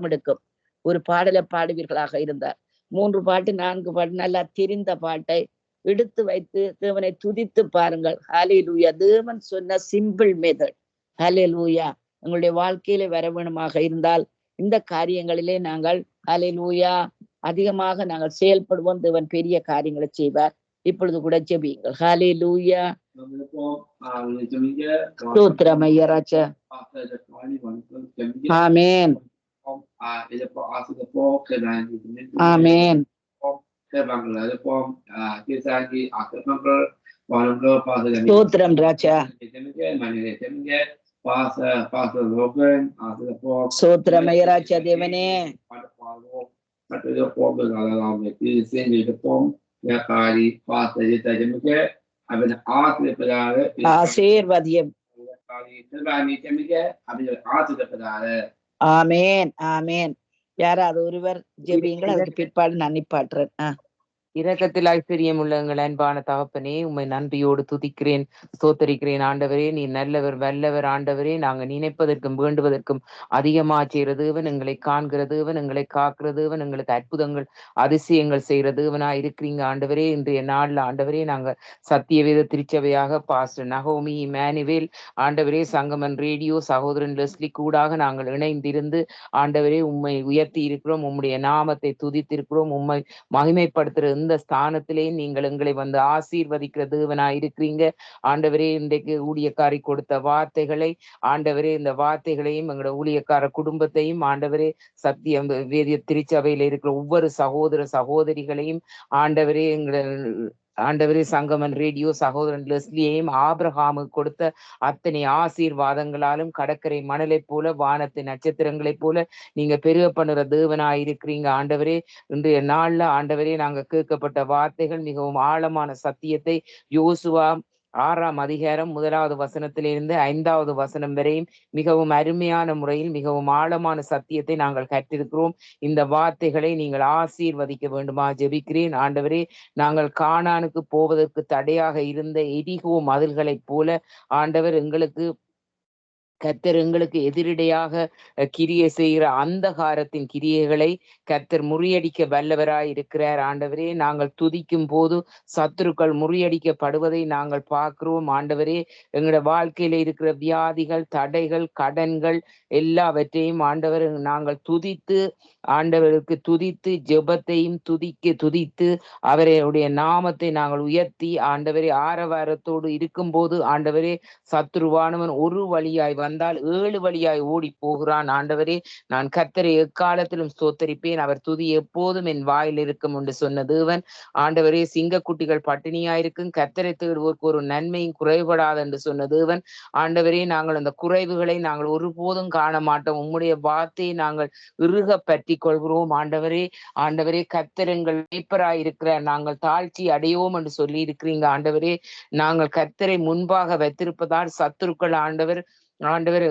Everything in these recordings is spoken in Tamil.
எடுக்கும். ஒரு பாடலை பாடுவீர்களாக இருந்தார். 3 பாட்டு 4 பாட்டு நல்லா தெரிந்த பாட்டை எடுத்து வைத்து தேவனை துதித்து பாருங்கள். ஹalleluya. தேவன் சொன்ன சிம்பிள் மெத்தட். ஹalleluya. உங்களுடைய வாழ்க்கையில வர வேணுமாக இருந்தால் இந்த காரியங்களிலே நாங்கள் ஹalleluya அதிகமாக நாங்கள் செயல்படுவோம். தேவன் பெரிய காரியங்களை செய்வார். இப்பொழுது கூட ஜெபியுங்கள். ஹalleluya. ஸ்தோத்திரம் ஐயா ராஜா. ஆமென். ஆமென். ஸ்தோத்திரம் ராஜா. ஸ்தோத்திரம் ஐயா ராஜா தேவனே. ஆசீர்வதியம். ஆமென் ஆமென். யாராவது ஒருவர் ஜெபியுங்கள். அதுக்கு பிற்பாடு நான் நிப்பாட்டுறேன். இரக்கத்தில் ஐஸ்வர்யம் உள்ள எங்கள் அன்பான தகப்பனே, உம்மை நன்றியோடு துதிக்கிறேன், ஸ்தோத்தரிக்கிறேன். ஆண்டவரே, நீ நல்லவர் வல்லவர். ஆண்டவரே, நாங்கள் நினைப்பதற்கும் வேண்டுவதற்கும் அதிகமாக செய்கிறதுவன், எங்களை காண்கிறதுவன், எங்களை காக்கிறதுவன், எங்களுக்கு அற்புதங்கள் அதிசயங்கள் செய்கிறதுவனா இருக்கிறீங்க. ஆண்டவரே, இன்றைய நாளில் ஆண்டவரே நாங்கள் சத்தியவேத திருச்சபையாக பாஸ்டர் நகோமி இமானுவேல் ஆண்டவரே, சங்கமன் ரேடியோ சகோதரன் லெஸ்லி கூடாக நாங்கள் இணைந்திருந்து ஆண்டவரே உம்மை உயர்த்தி இருக்கிறோம், உம்முடைய நாமத்தை துதித்திருக்கிறோம், உம்மை மகிமைப்படுத்துற இந்த ஸ்தானத்திலே நீங்கள் எங்களை வந்து ஆசீர்வதிக்கிற தேவனாய் இருக்கிறீங்க. ஆண்டவரே, இன்றைக்கு ஊழியக்காரி கொடுத்த வார்த்தைகளை ஆண்டவரே, இந்த வார்த்தைகளையும் எங்களோட ஊழியக்கார குடும்பத்தையும் ஆண்டவரே, சத்தியம் வேதிய திருச்சபையில இருக்கிற ஒவ்வொரு சகோதர சகோதரிகளையும் ஆண்டவரே, ஆண்டவரே சங்கமன் ரேடியோ சகோதரன் லெஸ்லியையும் ஆபிரகாமுக்கு கொடுத்த அத்தனை ஆசீர்வாதங்களாலும் கடற்கரை மணலை போல வானத்து நட்சத்திரங்களைப் போல நீங்க பெருக பண்ணுற தேவனாயிருக்கிறீங்க. ஆண்டவரே, இன்றைய நாள்ல ஆண்டவரே நாங்க கேட்கப்பட்ட வார்த்தைகள் மிகவும் ஆழமான சத்தியத்தை யோசுவா 6ஆம் அதிகாரம் 1வது வசனத்திலிருந்து 5வது வசனம் வரையும் மிகவும் அருமையான முறையில் மிகவும் ஆழமான சத்தியத்தை நாங்கள் கற்றிருக்கிறோம். இந்த வார்த்தைகளை நீங்கள் ஆசீர்வதிக்க வேண்டுமா ஜெபிக்கிறேன். ஆண்டவரே, நாங்கள் கானானுக்கு போவதற்கு தடையாக இருந்த எரிகோ மதில்களைப் போல ஆண்டவர் கர்த்தர் எங்களுக்கு எதிரிடையாக கிரியை செய்கிற அந்தகாரத்தின் கிரியைகளை கர்த்தர் முறியடிக்க வல்லவராய் இருக்கிறார். ஆண்டவரே, நாங்கள் துதிக்கும் போது சத்துருக்கள் முறியடிக்கப்படுவதை நாங்கள் பார்க்கிறோம். ஆண்டவரே, எங்களோட வாழ்க்கையில இருக்கிற வியாதிகள், தடைகள், கடன்கள் எல்லாவற்றையும் ஆண்டவர் நாங்கள் துதித்து ஆண்டவருக்கு துதித்து ஜெபத்தையும் துதித்து அவருடைய நாமத்தை நாங்கள் உயர்த்தி ஆண்டவரே ஆரவாரத்தோடு இருக்கும்போது ஆண்டவரே, சத்துருவானவன் ஒரு வழியாய் வந்தால் 7 வழியாய் ஓடி போகிறான். ஆண்டவரே, நான் கர்த்தரை எக்காலத்திலும் ஸ்தோத்தரிப்பேன், அவர் துதி எப்போதும் என் வாயில் இருக்கும் என்று சொன்ன தேவன். ஆண்டவரே, சிங்கக்குட்டிகள் பட்டினியாயிருக்கும், கர்த்தரை தேடுவோருக்கு ஒரு நன்மையும் குறைபடாது என்று சொன்ன தேவன். ஆண்டவரே, நாங்கள் அந்த குறைவுகளை நாங்கள் ஒருபோதும் காண மாட்டோம். உம்முடைய வார்த்தையை நாங்கள் இறுக பற்றி கொள்கிறோம். ஆண்டவரே கர்த்தர் எங்கள் மேய்ப்பராய் இருக்கிறார், நாங்கள் தாழ்ச்சி அடையோம் என்று சொல்லி இருக்கிறீங்க. ஆண்டவரே, நாங்கள் கர்த்தரை முன்பாக வைத்திருப்பதால் சத்துருக்கள் ஆண்டவர்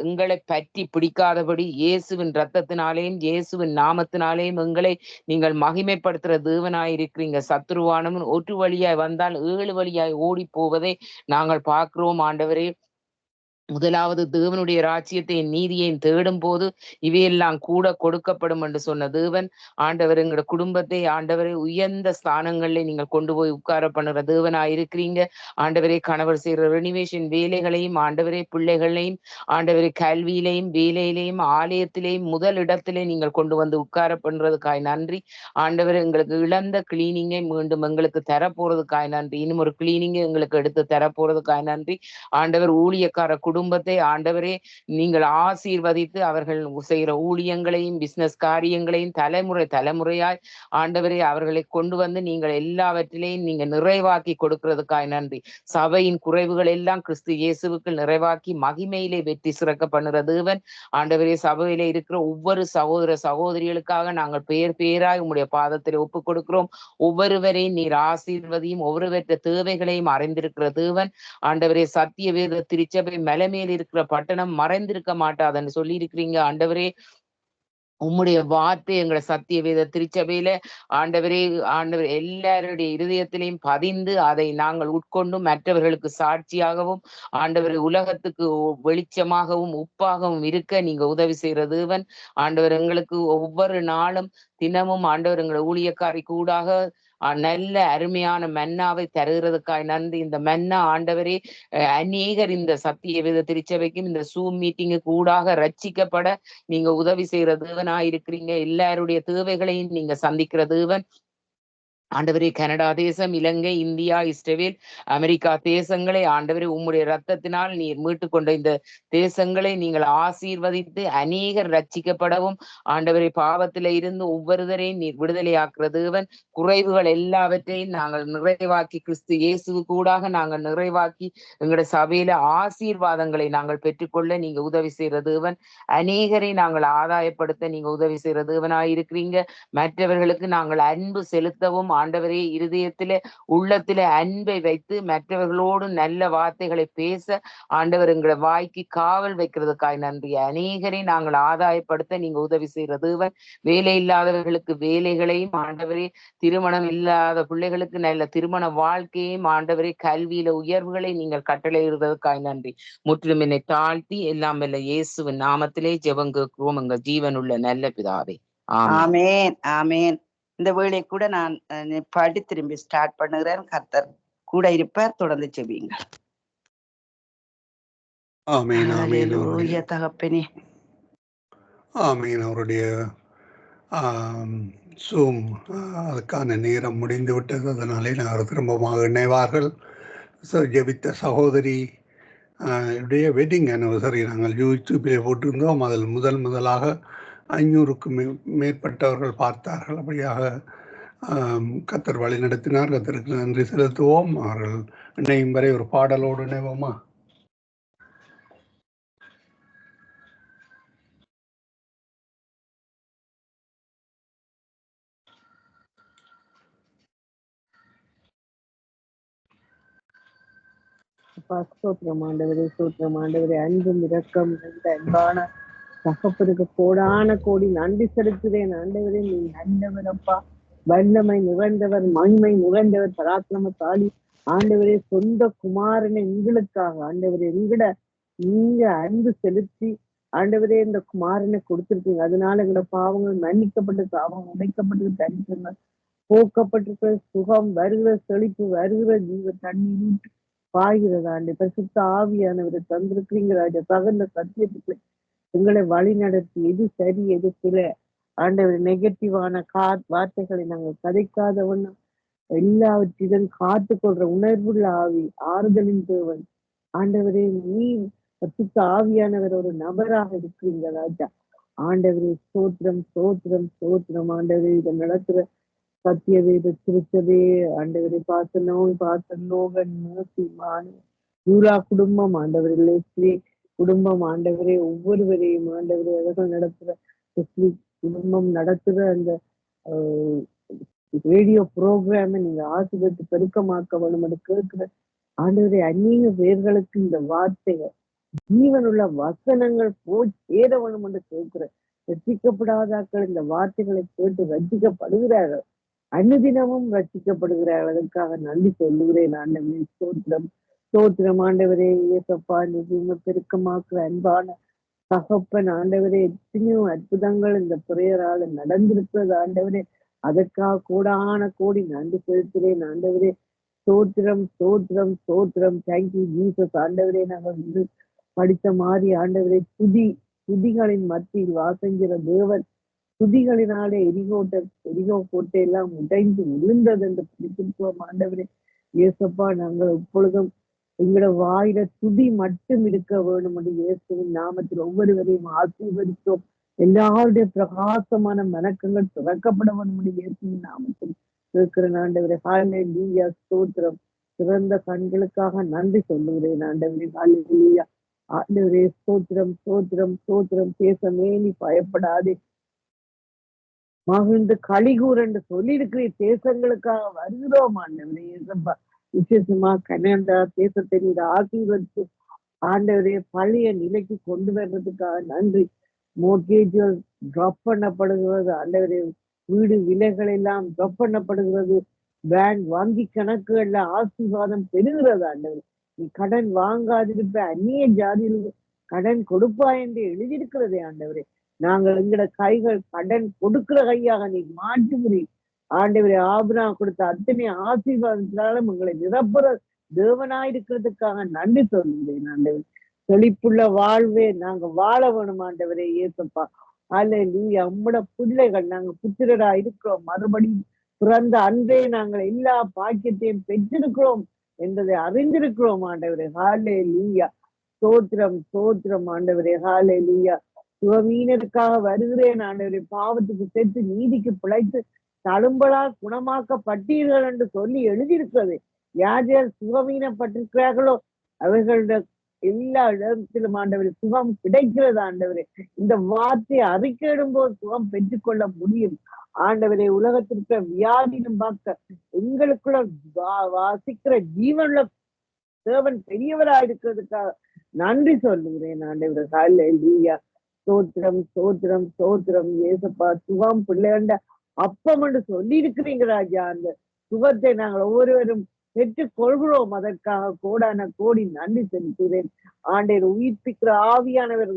எங்களை பற்றி பிடிக்காதபடி இயேசுவின் ரத்தத்தினாலேயும் இயேசுவின் நாமத்தினாலேயும் எங்களை நீங்கள் மகிமைப்படுத்துற தேவனாயிருக்கிறீங்க. சத்துருவானவன் ஒரு வழியாய் வந்தால் 7 வழியாய் ஓடி போவதை நாங்கள் பார்க்கிறோம். ஆண்டவரே, முதலாவது தேவனுடைய ராஜ்யத்தை நீதியையும் தேடும் போது இவையெல்லாம் கூட கொடுக்கப்படும் என்று சொன்ன தேவன். ஆண்டவர் எங்களோட குடும்பத்தை ஆண்டவரை உயர்ந்த ஸ்தானங்களில் நீங்கள் கொண்டு போய் உட்கார பண்ணுற தேவனாயிருக்கிறீங்க. ஆண்டவரே, கணவர் செய்கிற ரெனிவேஷன் வேலைகளையும் ஆண்டவரே பிள்ளைகளையும் ஆண்டவரை கல்வியிலையும் வேலையிலையும் ஆலயத்திலேயும் முதல் இடத்திலே நீங்கள் கொண்டு வந்து உட்கார பண்ணுறதுக்காய் நன்றி. ஆண்டவர் எங்களுக்கு இழந்த கிளீனிங்கை மீண்டும் எங்களுக்கு தரப்போறதுக்காய் நன்றி. இன்னும் ஒரு கிளீனிங்கை எங்களுக்கு எடுத்து தரப்போறதுக்காய் நன்றி. ஆண்டவர், ஊழியக்கார குடும்பத்தை ஆண்டவரே நீங்கள் ஆசீர்வதித்து அவர்கள் செய்கிற ஊழியங்களையும் பிசினஸ் காரியங்களையும் தலைமுறையாய் ஆண்டவரே அவர்களை கொண்டு வந்து நீங்கள் எல்லாவற்றிலையும் நீங்க நிறைவாக்கி கொடுக்கிறதுக்காய் நன்றி. சபையின் குறைவுகள் எல்லாம் கிறிஸ்து இயேசுவுக்கு நிறைவாக்கி மகிமையிலே வெற்றி சிறக்க பண்ணுற தேவன். ஆண்டவரே, சபையிலே இருக்கிற ஒவ்வொரு சகோதர சகோதரிகளுக்காக நாங்கள் பேராய் உம்முடைய பாதத்தில் ஒப்புக் கொடுக்கிறோம். ஒவ்வொருவரையும் நீர் ஆசீர்வதியும், ஒவ்வொருவற்ற தேவைகளையும் அறிந்திருக்கிற தேவன். ஆண்டவரே, சத்திய வேத திருச்சபை மலை மேல் இருக்கிற பட்டணம் மறைந்திருக்க மாட்டாதுன்னு சொல்லி இருக்கிறீங்க. ஆண்டவரே, உம்முடைய வார்த்தை எங்களை சத்திய வேத திருச்சபையில ஆண்டவரே ஆண்டவர் எல்லாருடைய இருதயத்திலையும் பதிந்து அதை நாங்கள் உட்கொண்டு மற்றவர்களுக்கு சாட்சியாகவும் ஆண்டவர் உலகத்துக்கு வெளிச்சமாகவும் உப்பாகவும் இருக்க நீங்க உதவி செய்கிற தேவன். ஆண்டவர் எங்களுக்கு ஒவ்வொரு நாளும் தினமும் ஆண்டவர் எங்களை ஊழியக்காரி கூடாக நல்ல அருமையான மன்னாவை தருகிறதுக்காய் நன்றி. இந்த மன்னா ஆண்டவரே அநேகர் இந்த சத்திய வேத திருச்சபைக்கும் இந்த Zoom மீட்டிங்கு கூடாக ரட்சிக்கப்பட நீங்க உதவி செய்கிற தேவனாய் இருக்கிறீங்க. எல்லாருடைய தேவைகளையும் நீங்க சந்திக்கிற தேவன். ஆண்டவரே கனடா தேசம், இலங்கை, இந்தியா, இஸ்ரேல், அமெரிக்கா தேசங்களை ஆண்டவரே உம்முடைய ரத்தத்தினால் நீர் மீட்டு கொண்ட இந்த தேசங்களை நீங்கள் ஆசீர்வதித்து அநேகர் ரட்சிக்கப்படவும் ஆண்டவரே பாவத்தில இருந்து ஒவ்வொருவரையும் நீர் விடுதலையாக்குற தேவன். குறைவுகள் எல்லாவற்றையும் நாங்கள் நிறைவாக்கி கிறிஸ்து இயேசு கூடாக நாங்கள் நிறைவாக்கி எங்களுடைய சபையில ஆசீர்வாதங்களை நாங்கள் பெற்றுக்கொள்ள நீங்க உதவி செய்கிற தேவன். அநேகரை நாங்கள் ஆதாயப்படுத்த நீங்க உதவி செய்கிற தேவனாயிருக்கிறீங்க. மற்றவர்களுக்கு நாங்கள் அன்பு செலுத்தவும் ஆண்டவரே இருதயத்திலே உள்ளத்திலே அன்பை வைத்து மற்றவர்களோடு நல்ல வார்த்தைகளை பேச ஆண்டவர் எங்களை வாய்க்கு காவல் வைக்கிறதுக்காய் நன்றி. அநேகரை நாங்கள் ஆதாயப்படுத்த நீங்க உதவி செய்கிற தேவன். வேலை இல்லாதவர்களுக்கு வேலைகளையும் ஆண்டவரே திருமணம் இல்லாத பிள்ளைகளுக்கு நல்ல திருமண வாழ்க்கையும் ஆண்டவரே கல்வியில உயர்வுகளை நீங்கள் கட்டளையிடுவதற்காய் நன்றி. முற்றிலும் என்னை தாழ்த்தி எல்லாம் வல்ல இயேசுவின் நாமத்திலே ஜெபங்கேற்கிறோம் எங்கள் ஜீவனுள்ள நல்ல பிதாவே. ஆமேன் ஆமேன். இந்த வேளை கூட நான் பாடி திரும்பி ஸ்டார்ட் பண்ணுகிறேன். கர்த்தர் கூட இருப்பார். தொடர்ந்து செபிங்க. ஆமீன் ஆமீன். தகப்பனே ஆமீன். அவருடைய சூம் அதுக்கான நேரம் முடிந்து விட்டது. அதனாலே நான் திரும்பமாக இணைவார்கள். ஜெபித்த சகோதரி உடைய வெட்டிங் ஆனிவர்சரி நாங்கள் யூடியூப்பிலே போட்டிருந்தோம். அதில் முதலாக 500க்கும் மேற்பட்டவர்கள் பார்த்தார்கள். அப்படியாக கர்த்தர் வழி நடத்தினார். கர்த்தருக்கு நன்றி செலுத்துவோம். அவர்கள் இணையும் வரை ஒரு பாடலோடு இணைவோமா? ஸ்தோத்திரம் ஆண்டவரே, ஸ்தோத்திரம் ஆண்டவரே. அன்பும் இரக்கம் நிறைந்த அன்பான தகப்பனுக்கு கோடான கோடி நன்றி செலுத்துகிறேன் ஆண்டவரே. நீ நல்லவரப்பா, வல்லமை நிறைந்தவர், மகிமை நிறைந்தவர், பராக்கிரமசாலி ஆண்டவரே. சொந்த குமாரனை எங்களுக்காக ஆண்டவரே எங்கட நீங்க அன்பு செலுத்தி ஆண்டவரே இந்த குமாரனை கொடுத்திருக்கீங்க. அதனால எங்களோட பாவங்கள் மன்னிக்கப்பட்டு, பாவம் உடைக்கப்பட்டு, தரிசனங்கள் போக்கப்பட்டிருக்கிற சுகம், வருகிற செழிப்பு, வருகிற ஜீவ தண்ணீர் பாய்கிறது ஆண்டு. பரிசுத்த ஆவியானவரை தந்திருக்கிறீங்க ராஜா. தகுந்த சத்தியத்துக்கு எங்களை வழி நடத்தி எது சரி எது சில ஆண்டவர் நெகட்டிவான வார்த்தைகளை நாங்கள் கதைக்காதவண்ணம் எல்லாவற்றிலும் காத்து கொள்ற உணர்வுள்ள ஆவி, ஆறுதலின் தேவன் ஆண்டவரே. நீ பரிசுத்த ஆவியானவர் ஒரு நபராக இருக்கிறீங்க ராஜா. ஆண்டவரே ஸ்தோத்திரம் ஸ்தோத்திரம் ஸ்தோத்திரம் ஆண்டவரே. இதை நடத்துற சத்திய வேத திருச்சபே ஆண்டவரை பாசனோகன் மோசிமானு யூரா குடும்பம் ஆண்டவர்களே, ஸ்ரீ குடும்பம் ஆண்டவரே, ஒவ்வொருவரையும் ஆண்டவரே அவர்கள் நடத்துற குடும்பம் நடத்துற அந்த ரேடியோ ப்ரோக்ராமை நீங்க ஆசிரியத்து பெருக்கமாக்க வேணும் என்று கேட்கிற ஆண்டவரே. அநேக பேர்களுக்கு இந்த வார்த்தைகள் ஜீவனுள்ள வசனங்கள் போய் சேர வேணும் என்று கேட்கிற ரட்சிக்கப்படாதாக்கள் இந்த வார்த்தைகளை கேட்டு ரட்சிக்கப்படுகிறார்கள். அனுதினமும் ரட்சிக்கப்படுகிறார்கள். அதற்காக நன்றி சொல்லுகிறேன் ஆண்டவரே. ஸ்தோத்திரம் ஸ்தோத்திரம் ஆண்டவரே. இயேசப்பா, நீங்க பெருக்கமாக்குற அன்பான தகப்பன் ஆண்டவரே. எத்தனையோ அற்புதங்கள் இந்த பிரேயரால நடந்திருக்கிறது ஆண்டவரே. அதற்காக கோடான கோடி நன்றி செலுத்துகிறேன் ஆண்டவரே. ஸ்தோத்திரம் ஸ்தோத்திரம் ஸ்தோத்திரம். தேங்க்யூ ஜீசஸ் ஆண்டவரே. நாங்கள் படித்த மாதிரி ஆண்டவரே துதிகளின் மத்தியில் வாசங்கிற தேவன். துதிகளினாலே எரிகோ கோட்டையெல்லாம் உடைந்து விழுந்தது என்று பிடித்திருக்கிறோம் ஆண்டவரே. இயேசப்பா, நாங்கள் எப்பொழுதும் எங்களோட வாயில துதி மட்டும் இருக்க வேணும் என்று இயேசுவின் நாமத்தில் ஒவ்வொருவரையும் ஆசீர்வதித்தோம். எல்லாருடைய பிரகாசமான மனக்கங்கள் திறக்கப்பட வேண்டும் என்று இயேசுவின் நாமத்தில் இருக்கிற ஆண்டவரே. ஹல்லேலூயா ஸ்தோத்திரம். சிறந்த கண்களுக்காக நன்றி சொல்லுகிறேன் ஆண்டவரே. ஹல்லேலூயா ஆண்டவரே. ஸ்தோத்திரம் ஸ்தோத்திரம் ஸ்தோத்திரம். தேசமே நீ பயப்படாதே, மகிழ்ந்து கலிகூர் என்று சொல்லி இருக்கிற தேசங்களுக்காக வருகிறோம் ஆண்டவரே. விசேஷமா கனடா தேசத்தை நீர் ஆசீர்வதித்து ஆண்டவரே பழைய நிலைக்கு கொண்டு வர்றதுக்காக நன்றி. மோர்கேஜுகள் ட்ராப் பண்ணப்படுகிறது ஆண்டவரே. வீடு விலைகள் எல்லாம் ட்ராப் பண்ணப்படுகிறது. பேங்க் வங்கி கணக்குகள்ல ஆசீர்வாதம் பெறுகிறது ஆண்டவர். நீ கடன் வாங்காதிருப்ப, அந்நிய ஜாதியில் கடன் கொடுப்பா என்று எழுதியிருக்கிறதே ஆண்டவரே. நாங்கள் எங்கட கைகள் கடன் கொடுக்கிற கையாக நீ மாற்றுகிறீர் ஆண்டவரே. ஆபிரகாம் கொடுத்த அத்தனை ஆசீர்வாதத்தினாலும் உங்களை நிரப்புற தேவனாயிருக்கிறதுக்காக நன்றி சொல்லுகிறேன் ஆண்டவர். செழிப்புள்ள வாழ்வே நாங்க வாழ வேணும் ஆண்டவரே. ஏசப்பா அல்லேலூயா. உம்மோட பிள்ளைகள் நாங்க புத்திரரா இருக்கிறோம். மறுபடியும் பிறந்த அன்றே நாங்கள் எல்லா பாக்கியத்தையும் பெற்றிருக்கிறோம் என்பதை அறிந்திருக்கிறோம் ஆண்டவரே. ஹல்லேலூயா. ஸ்தோத்திரம் ஸ்தோத்திரம் ஆண்டவரே. ஹல்லேலூயா. சுகவீனருக்காக வருகிறேன் ஆண்டவரே. பாவத்துக்கு செத்து நீதிக்கு பிழைத்து தழும்பலால் குணமாக்கப்பட்டீர்கள் என்று சொல்லி எழுதியிருக்கிறது. யார் யார் சுகவீனப்பட்டிருக்கிறார்களோ அவர்களுடைய எல்லா இடத்திலும் ஆண்டவரே சுகம் கிடைக்கிறது ஆண்டவரே. இந்த வார்த்தையை அறிக்கையிடும் போது சுகம் பெற்றுக்கொள்ள முடியும் ஆண்டவரே. உலகத்திற்கு வியாதியும் பார்க்க எங்களுக்குள்ள வாசிக்கிற ஜீவனுள்ள தேவன் பெரியவராயிருக்கிறதுக்காக நன்றி சொல்லுகிறேன் ஆண்டவரே. ஹல்லேலூயா. ஸ்தோத்திரம் ஸ்தோத்திரம் ஸ்தோத்திரம் ஏசப்பா. சுகம் பிள்ளைண்ட அப்பம் என்று சொல்லி இருக்கிறீங்க ராஜா. அந்த சுகத்தை நாங்கள் ஒவ்வொருவரும் பெற்றுக் கொள்கிறோம். அதற்காக கோடான கோடி நன்றி செலுத்துகிறேன் ஆண்டவர். உயிர்ப்பிக்கிற ஆவியானவர்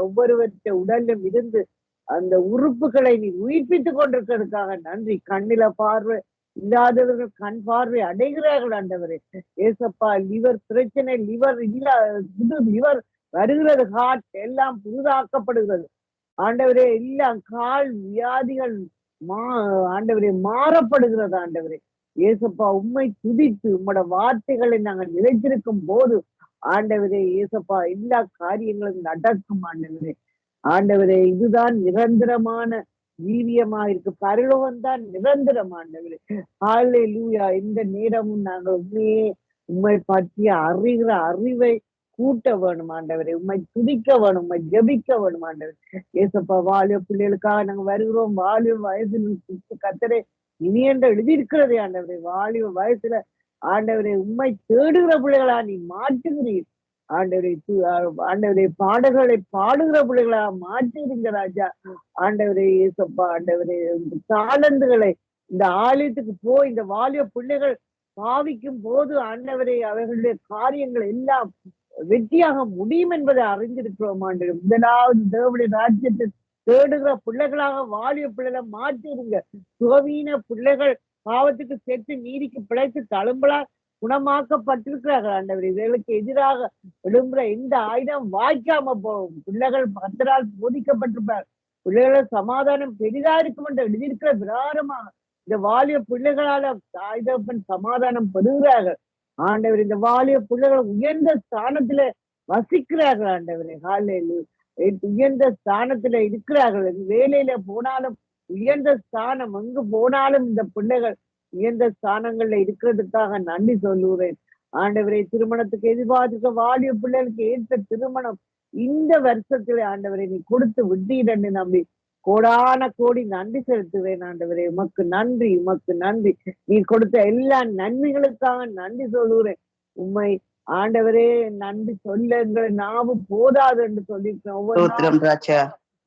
ஒவ்வொருவருடைய உடலிலும் இருந்து அந்த உறுப்புகளை நீ உயிர்ப்பித்துக் கொண்டிருக்கிறதுக்காக நன்றி. கண்ணில பார்வை இல்லாதவர்கள் கண் பார்வை அடைகிறார்கள் ஆண்டவரே. ஏசப்பா லிவர் பிரச்சனை, லிவர் லிவர் வருகிறது, ஹார்ட் எல்லாம் புதிதாக்கப்படுகிறது ஆண்டவரே. எல்லாம் கால் வியாதிகள் ஆண்டவரே மாறப்படுகிறது ஆண்டவரே. ஏசப்பா உம்மை துதித்து உம்மோட வார்த்தைகளை நாங்கள் நிலைத்திருக்கும் போது ஆண்டவரே ஏசப்பா எல்லா காரியங்களும் நடக்கும் ஆண்டவரே. ஆண்டவரே இதுதான் நிரந்தரமான ஜீவியமா இருக்கு. பரலோகம் தான் நிரந்தரம் ஆண்டவரே. ஹல்லேலூயா. இந்த நேரமும் நாங்கள் உண்மை பற்றிய அறிகிற அறிவை கூட்ட வேணும் ஆண்டவரே. உண்மை துதிக்க வேணும், உண்மை ஜபிக்க வேணும் ஆண்டவரே. ஏசப்பா வாலிப பிள்ளைகளுக்காக நாங்க வருகிறோம். வாலிப வயதில் கத்தரே இனி என்று எழுதியிருக்கிறதே ஆண்டவரே. வாலிப வயசுல ஆண்டவரே உண்மை தேடுகிற பிள்ளைகளா நீ மாற்றுகிறீர் ஆண்டவரே. ஆண்டவரே பாடல்களை பாடுகிற பிள்ளைகளா மாற்றுகிறீங்க ராஜா. ஆண்டவரே ஏசப்பா ஆண்டவரே தாளந்துகளை இந்த ஆலயத்துக்கு போய் இந்த வாலிப பிள்ளைகள் பாவிக்கும் போது ஆண்டவரே அவர்களுடைய காரியங்கள் எல்லாம் வெற்றியாக முடியும் என்பதை அறிந்திருக்கிறோம் ஆண்டவரே. முதலாவது தேவனுடைய ராஜ்யத்தை தேடுகிற பிள்ளைகளாக வாலிய பிள்ளைகளை மாற்றிடுங்க. சுகவீன பிள்ளைகள் பாவத்துக்கு செத்து நீதிக்கு பிழைத்து தழும்பலா குணமாக்கப்பட்டிருக்கிறார்கள் ஆண்டவர். இவர்களுக்கு எதிராக எழும்புற எந்த ஆயுதம் வாய்க்காம போகும். பிள்ளைகள் கர்த்தரால் போதிக்கப்பட்டிருப்பார். பிள்ளைகள சமாதானம் பெரிதா இருக்கும் என்று எழுதியிருக்கிற பிரகாரமாக இந்த வாலிய பிள்ளைகளால ஆயுதப்பன் சமாதானம் பெறுகிறார்கள் ஆண்டவர். இந்த வாலிய பிள்ளைகள் உயர்ந்த ஸ்தானத்துல வசிக்கிறார்கள் ஆண்டவரே. ஹல்லேலூயா. உயர்ந்த ஸ்தானத்துல இருக்கிறார்கள். வேலையில போனாலும் உயர்ந்த ஸ்தானம், எங்கு போனாலும் இந்த பிள்ளைகள் உயர்ந்த ஸ்தானங்கள்ல இருக்கிறதுக்காக நன்றி சொல்லுகிறேன் ஆண்டவரே. திருமணத்துக்கு எதிர்பார்த்துக்க வாலிய பிள்ளைகளுக்கு ஏற்ற திருமணம் இந்த வருஷத்துல ஆண்டவரை நீ கொடுத்து விட்டீரன்னு நம்பி கோடான கோடி நன்றி செலுத்துவேன் ஆண்டவரே. உமக்கு நன்றி, உமக்கு நன்றி. நீ கொடுத்த எல்லா நன்மைகளுக்காக நன்றி சொல்லுகிறேன். உண்மை ஆண்டவரே நன்றி சொல்ல எங்களை நாவும் போதாது என்று சொல்லியிருக்கேன். ஒவ்வொரு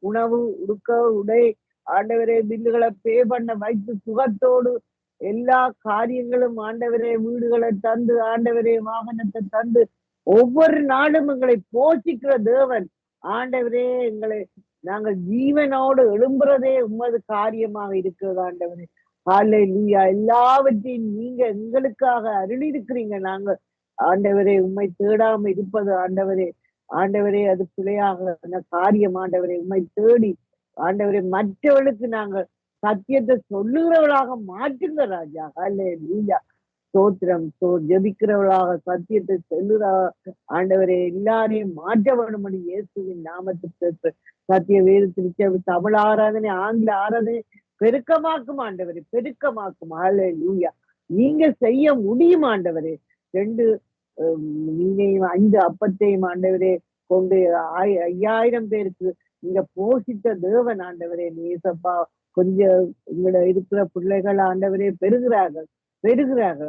உணவு உடுக்க உடை ஆண்டவரே பில்லுகளை பே பண்ண வைத்து சுகத்தோடு எல்லா காரியங்களும் ஆண்டவரே வீடுகளை தந்து ஆண்டவரே வாகனத்தை தந்து ஒவ்வொரு நாளும் எங்களை போஷிக்கிற தேவன் ஆண்டவரே. எங்களை நாங்கள் ஜீவனோடு எழும்புறதே உமது காரியமாக இருக்கிறது ஆண்டவரே. ஹல்லேலூயா. எல்லாவற்றையும் நீங்க எங்களுக்காக அருளி இருக்கிறீங்க. நாங்கள் ஆண்டவரே உம்மை தேடாம இருப்பது ஆண்டவரே. ஆண்டவரே அது பிழையாக காரியம் ஆண்டவரே. உம்மை தேடி ஆண்டவரே மற்றவர்களுக்கு நாங்கள் சத்தியத்தை சொல்லுகிறவளாக மாற்றுங்க ராஜா. ஹல்லேலூயா. ஸ்தோத்திரம். ஜெபிக்கிறவளாக சத்தியத்தை சொல்லுற ஆண்டவரே எல்லாரையும் மாற்ற வேண்டும்படி இயேசுவின் நாமத்துக்கு சத்திய வேதத்திற்கு தமிழ் ஆராதனை ஆங்கில ஆராதனை பெருக்கமாக்கும் ஆண்டவரே, பெருக்கமாக்கும். ஹல்லேலூயா. நீங்க செய்ய முடியும் ஆண்டவரே. 2 மீனையும் 5 அப்பத்தையும் ஆண்டவரே கொண்டு 5000 பேருக்கு நீங்க போஷித்த தேவன் ஆண்டவரே. நேசப்பா கொஞ்சம் இங்கட இருக்கிற பிள்ளைகள் ஆண்டவரே பெறுகிறார்கள்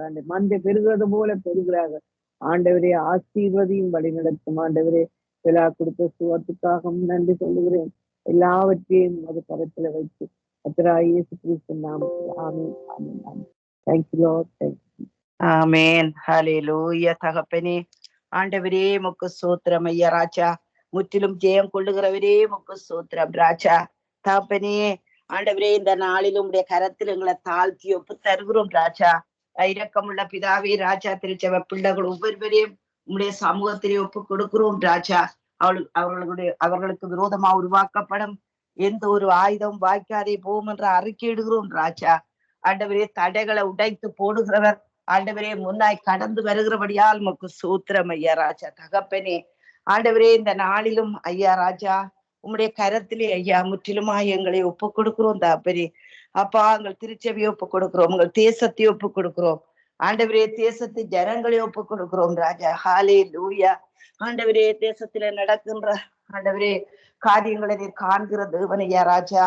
ஆண்டு மந்தை பெறுகிறது போல பெறுகிறார்கள் ஆண்டவரே. ஆசீர்வதியும் வழி நடத்தும் ஆண்டவரே. விழா கொடுத்த சுகத்துக்காகவும் நன்றி சொல்லுகிறேன். எல்லாவற்றையும் அது கரத்துல வைத்து கர்த்தராகிய இயேசு கிறிஸ்து நாமத்தில் ஆமென் ஆமென் ஆமென். Thank you Lord. தேங்க்யூ. ஆமென். ஹல்லேலூயா. தகப்பனே ஆண்டவரே முக்கு சோத்திரம் ஐயா ராஜா. முற்றிலும் ஜெயம் கொள்ளுகிறவரே முக்கு சோத்திரம் ராஜா. தகப்பனே ஆண்டவரே இந்த நாளிலும் உடைய கரத்தில் எங்களை தாழ்த்தி ஒப்பு தருகிறோம் ராஜா. இரக்கமுள்ள பிதாவே ராஜா, திருச்சபை பிள்ளைகள் ஒவ்வொருவரையும் உங்களுடைய சமூகத்திலே ஒப்பு கொடுக்கிறோம் ராஜா. அவர்களுக்கு விரோதமா உருவாக்கப்படும் எந்த ஒரு ஆயுதம் வாய்க்காதே போகும் என்று அறிக்கையிடுகிறோம் ராஜா. ஆண்டவரே தடைகளை உடைத்து போடுகிறவர் ஆண்டவரே முன்னாய் கடந்து வருகிறபடியால் உமக்கு சூத்திரம் ஐயா ராஜா. தகப்பனே ஆண்டவரே இந்த நாளிலும் ஐயா ராஜா உம்முடைய கரத்திலே ஐயா முற்றிலுமாய் எங்களை ஒப்பு கொடுக்கிறோம் தகப்பனே. அப்பா எங்கள் திருச்சபையை ஒப்பு கொடுக்கிறோம், உங்கள் தேசத்தை ஒப்பு கொடுக்கிறோம் ஆண்டவரே, தேசத்து ஜனங்களை ஒப்பு கொடுக்கிறோம் ராஜா. ஹல்லேலூயா. ஆண்டவரே தேசத்தில நடக்கின்ற ஆண்டவரே காரியங்களை நீர் காண்கிற தேவனையா ராஜா.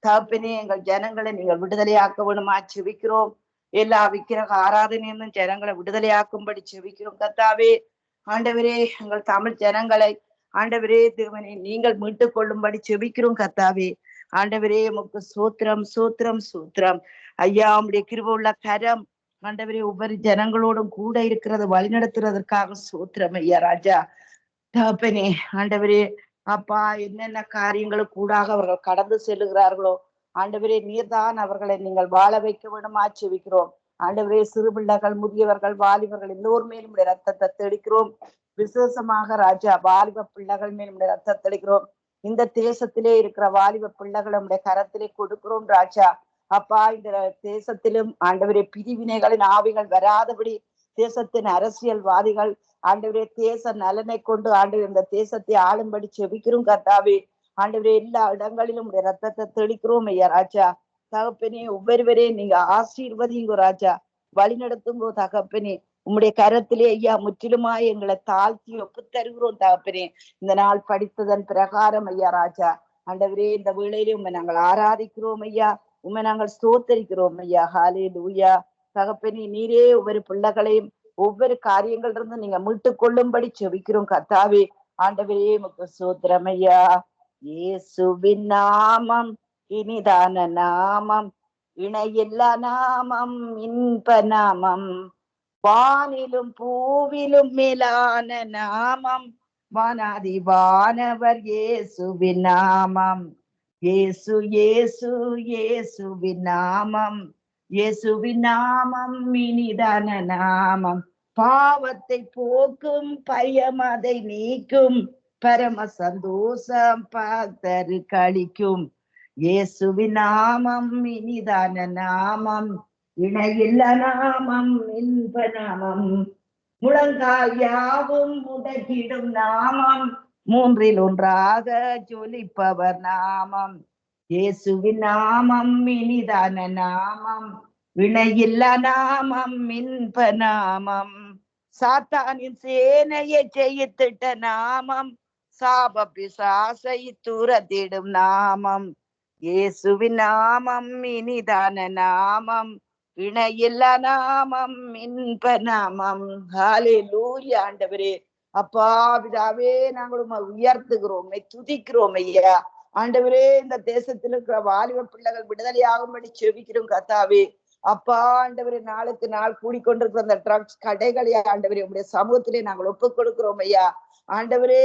தகப்பனே எங்கள் ஜனங்களை நீங்கள் விடுதலையாக்க வேணுமா செபிக்கிறோம். எல்லா விக்கிரக ஆராதனையும் ஜனங்களை விடுதலையாக்கும்படி செபிக்கிறோம் கர்த்தாவே. ஆண்டவரே எங்கள் தமிழ் ஜனங்களை ஆண்டவரே தேவனை நீங்கள் மீட்டுக் கொள்ளும்படி செபிக்கிறோம் கர்த்தாவே. ஆண்டவரே உமக்கு சூத்திரம் சூத்திரம் சூத்திரம் ஐயா. உம்முடைய கிருபை உள்ள கரம் ஆண்டவரே ஒவ்வொரு ஜனங்களோடும் கூட இருக்கிறது வழிநடத்துறதற்காக சூத்திரம் ஐயா ராஜா. தகப்பனே ஆண்டவரே அப்பா என்னென்ன காரியங்களுக்கு கூடாக அவர்கள் கடந்து செல்லுகிறார்களோ ஆண்டவரே நீர்தான் அவர்களை நீங்கள் வாழ வைக்க வேணுமா செபிக்கிறோம். ஆண்டவரே சிறு பிள்ளைகள், முதியவர்கள், வாலிபர்கள் எல்லோர் மேலும் ரத்தத்தை தெளிக்கிறோம். விசேஷமாக ராஜா வாலிப பிள்ளைகள் மேலும் ரத்தத்தை தெளிக்கிறோம். இந்த தேசத்திலே இருக்கிற வாலிப பிள்ளைகள் நம்முடைய கரத்திலே கொடுக்கிறோம் ராஜா. அப்பா இந்த தேசத்திலும் ஆண்டவரே பிரிவினைகளின் ஆவிகள் வராதபடி தேசத்தின் அரசியல்வாதிகள் ஆண்டவரே தேச நலனை கொண்டு ஆண்டவர் இந்த தேசத்தை ஆளும்படி செபிக்கிறோம் கர்த்தாவே. ஆண்டவரே எல்லா இடங்களிலும் ரத்தத்தை தெளிக்கிறோம் ஐயா ராஜா. தகப்பனே ஒவ்வொருவரையும் நீங்க ஆசீர்வதிங்க ராஜா, வழி நடத்துங்கோ தகப்பனே. உம்முடைய கரத்திலே ஐயா முற்றிலுமாய் எங்களை தாழ்த்தி ஒப்பு தருகிறோம் தகப்பனே. இந்த நாள் படித்ததன் பிரகாரம் ஐயா ராஜா ஆண்டவரே இந்த வேளையிலே உண்மை நாங்கள் ஆராதிக்கிறோம் ஐயா, உண்மை நாங்கள் ஸ்தோத்தரிக்கிறோம் ஐயா. ஹல்லேலூயா. தகப்பனே நீரே ஒவ்வொரு பிள்ளைகளையும் ஒவ்வொரு காரியங்கள் இருந்து நீங்க மீட்டு கொள்ளும்படி செபிக்கிறோம் கர்த்தாவே. ஆண்டவரே உமக்கு ஸ்தோத்திரம் ஐயா. இயேசுவின் நாமம் இனிதான நாமம், இணையில்லா நாமம், இன்ப நாமம், வானிலும் பூவிலும் மேலான நாமம், வானாதி வானவர் இயேசுவின் நாமம். இயேசு இயேசு இயேசுவின் நாமம், இயேசுவின் நாமம் இனிதான நாமம், பாவத்தை போக்கும் பயம் அதை நீக்கும், பரம சந்தோஷம் பக்தரு கழிக்கும். இயேசுவின் நாமம் இனிதான நாமம், இணையில்லா நாமம், இன்ப நாமம், முழங்கால் யாவும் முடக்கிடும் நாமம், மூன்றில் ஒன்றாக ஜொலிப்பவர் நாமம். இயேசுவின் நாமம் இனிதான நாமம், இணையில்லா நாமம், இன்ப நாமம், சாத்தானின் சேனையை ஜெயித்திட்ட நாமம், சாப பிசாசை துரத்திடும் நாமம். இயேசுவின் நாமம் இனிதான நாமம், இணையில்லா நாமம், இன்ப நாமம். ஹல்லேலூயா. ஆண்டவரே அப்பா பிதாவே நாங்கள் உயர்த்துகிறோம், துதிக்கிறோம் ஐயா. ஆண்டவரே இந்த தேசத்தில் இருக்கிற வாலிப பிள்ளைகள் விடுதலையாகும்படி செபிக்கிறோம் கர்த்தாவே. அப்பா ஆண்டவரே நாளுக்கு நாள் கூடிக்கொண்டிருக்கிற அந்த ட்ரக்ஸ் கடைகளை ஆண்டவரே உங்களுடைய சமூகத்திலே நாங்கள் ஒப்புக் கொடுக்கிறோம் ஐயா. ஆண்டவரே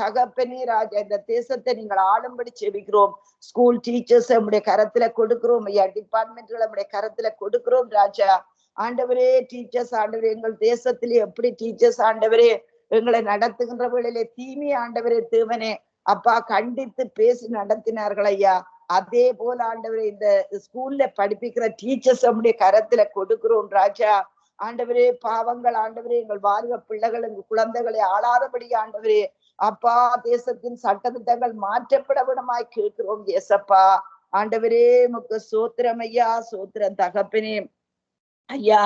தகப்பனே ராஜா இந்த தேசத்தை நீங்கள் ஆளும்படி செபிக்கிறோம். ஸ்கூல் டீச்சர்ஸ் நம்முடைய கரத்துல கொடுக்கிறோம் ஐயா, டிபார்ட்மெண்ட்களை நம்முடைய கரத்துல கொடுக்கிறோம் ராஜா. ஆண்டவரே டீச்சர்ஸ் ஆண்டவரே எங்கள் தேசத்திலே எப்படி டீச்சர்ஸ் ஆண்டவரே எங்களை நடத்துகின்ற வேளையிலே தீமை ஆண்டவரே தேவனே அப்பா கண்டித்து பேசி நடத்தினார்கள் ஐயா. அதே போல ஆண்டவரே இந்த ஸ்கூல்ல படிப்பிக்கிற டீச்சர்ஸ் நம்முடைய கரத்துல கொடுக்கிறோம் ராஜா. ஆண்டவரே பாவங்கள் ஆண்டவரே எங்கள் வாலிப பிள்ளைகள் எங்கள் குழந்தைகளை ஆளாதபடி ஆண்டவரே அப்பா தேசத்தின் சட்டத்திட்டங்கள் மாற்றப்பட விடமாய் கேட்கிறோம் ஏசப்பா. ஆண்டவரே உமக்கு சோத்திரம் ஐயா, சோத்திரம் தகப்பனே. ஐயா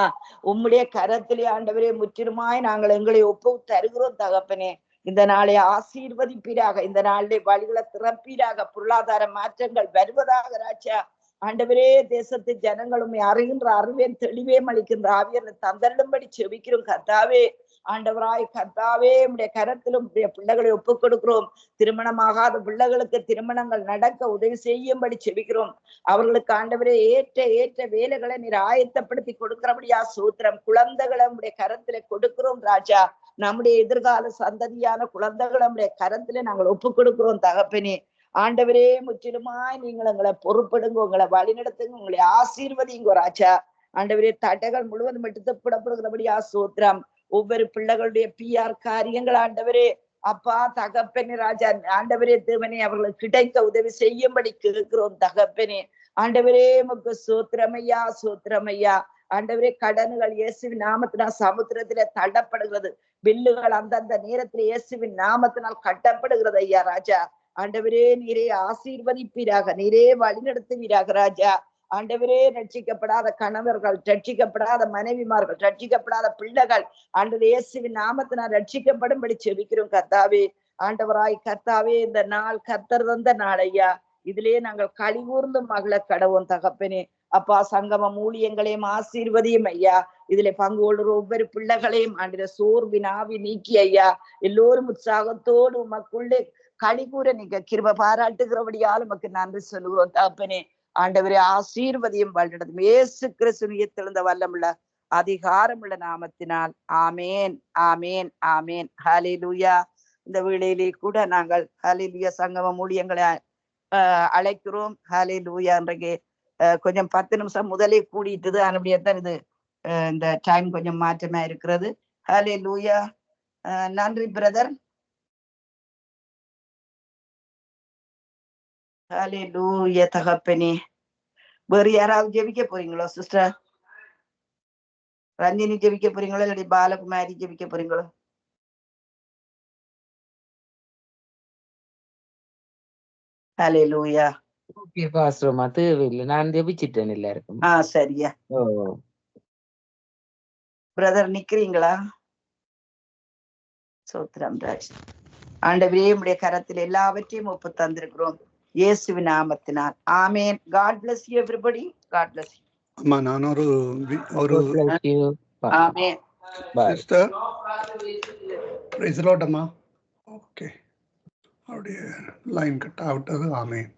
உம்முடைய கரத்திலே ஆண்டவரே முற்றிலுமாய் நாங்கள் எங்களை ஒப்பு தருகிறோம் தகப்பனே. இந்த நாளை ஆசீர்வதிப்பீராக, இந்த நாளிலே வழிகளை திறப்பீராக, பொருளாதார மாற்றங்கள் வருவதாக ராஜா. ஆண்டவரே தேசத்து ஜனங்களும் அறிகின்ற அறிவேன் தெளிவே அளிக்கின்ற ஆவியனை தந்தரும்படி செபிக்கிறோம் கர்த்தாவே. ஆண்டவராய் கர்த்தாவே உடைய கரத்திலும் உடைய பிள்ளைகளை ஒப்புக் கொடுக்கிறோம். திருமணமாகாத பிள்ளைகளுக்கு திருமணங்கள் நடக்க உதவி செய்யும்படி செபிக்கிறோம். அவர்களுக்கு ஆண்டவரே ஏற்ற வேலைகளை நீர் ஆயத்தப்படுத்தி கொடுக்கிறபடியா சூத்திரம். குழந்தைகளை உடைய கரத்திலே கொடுக்கிறோம் ராஜா. நம்முடைய எதிர்கால சந்ததியான குழந்தைகளை நம்முடைய கரத்திலே நாங்கள் ஒப்புக் கொடுக்கிறோம் தகப்பனே. ஆண்டவரே முற்றிலுமாய் நீங்கள் எங்களை பொறுப்படுங்க, உங்களை வழிநடத்துங்க, உங்களை ஆசீர்வதிங்க ராஜா. ஆண்டவரே தடைகள் முழுவதும் எடுத்துப்படப்படுகிறபடியா சூத்திரம். ஒவ்வொரு பிள்ளைகளுடைய PR காரியங்கள் ஆண்டவரே அப்பா தகப்பனே ராஜா, ஆண்டவரே தேவனே அவர்களுக்கு கிடைக்க உதவி செய்யும்படி கேட்கிறோம் தகப்பனே. ஆண்டவரே உமக்கு சூத்திரமையா சூத்திரமையா. ஆண்டவரே கடன்கள் இயேசுவின் நாமத்தினால் சமுத்திரத்திலே தள்ளப்படுகிறது. பில்லுகள் அந்தந்த நேரத்தில் இயேசுவின் நாமத்தினால் கட்டப்படுகிறது ஐயா ராஜா. ஆண்டவரே நீரே ஆசீர்வதிப்பீராக, நீரே வழிநடத்துவீராக ராஜா. ஆண்டவரே ரட்சிக்கப்படாத கணவர்கள், ரட்சிக்கப்படாத மனைவிமார்கள், ரட்சிக்கப்படாத பிள்ளைகள் ஆண்டவர் இயேசுவின் நாமத்தினால் ரட்சிக்கப்படும்படி செபிக்கிறோம் கர்த்தாவே. ஆண்டவராய் கர்த்தாவே இந்த நாள் கர்த்தர் தந்த நாள் ஐயா. இதிலே நாங்கள் களிகூர்ந்து மகள கடவோம் தகப்பனே. அப்பா சங்கமம் ஊழியங்களையும் ஆசீர்வதியும் ஐயா. இதுல பங்கு கொள்ளுற ஒவ்வொரு பிள்ளைகளையும் ஆண்டவர் சோர்வின் ஆவி நீக்கி ஐயா எல்லோரும் உற்சாகத்தோடு உமக்குள்ளே களிகூற நீங்க கிருபை பாராட்டுகிறபடியால் உமக்கு நன்றி சொல்லுகிறோம் தகப்பனே. ஆண்டவரே ஆசீர்வதியும் வழிநடத்தும் இயேசு கிறிஸ்துவின் எழுந்த வல்லமுள்ள அதிகாரமுள்ள நாமத்தினால் ஆமேன் ஆமேன் ஆமேன். ஹல்லேலூயா. இந்த வேளையிலே கூட நாங்கள் ஹல்லேலூயா சங்கமம் ஊழியங்களை அழைக்கிறோம். ஹல்லேலூயா. இன்றைக்கு கொஞ்சம் 10 நிமிஷம் முதலே கூடிட்டுது. அப்படியேதான் இது இந்த டைம் கொஞ்சம் மாற்றமா இருக்கிறது. ஹல்லேலூயா. நன்றி பிரதர். ஹல்லேலூயா தகப்பனே. வேறு யாராவது ஜெபிக்க போறீங்களோ சிஸ்டர்? ரஞ்சினி ஜெபிக்க போறீங்களோ இல்லாட்டி பாலகுமாரி ஜெபிக்க போறீங்களோ? ஹல்லேலூயா. ஓகே பாஸ்டர்மா, தேவையில்லை, நான் ஜெபிச்சிட்டேன் எல்லாருக்கும். சரியா. ஓ பிரதர் நிக்கிறீங்களா? சோத்திரம் ராஜ். ஆண்டவரே உம்முடைய கரத்தில் எல்லாவற்றையும் ஒப்பு தந்திருக்கிறோம் இயேசுவின் நாமத்தினால் ஆமேன். God bless you everybody. God bless you. அம்மா நான் ஒரு ஆமேன். சிஸ்டர் பிரைஸ் தி லார்ட் அம்மா. ஓகே அப்படியே லைன் கட் ஆகிட்டது. ஆமேன்.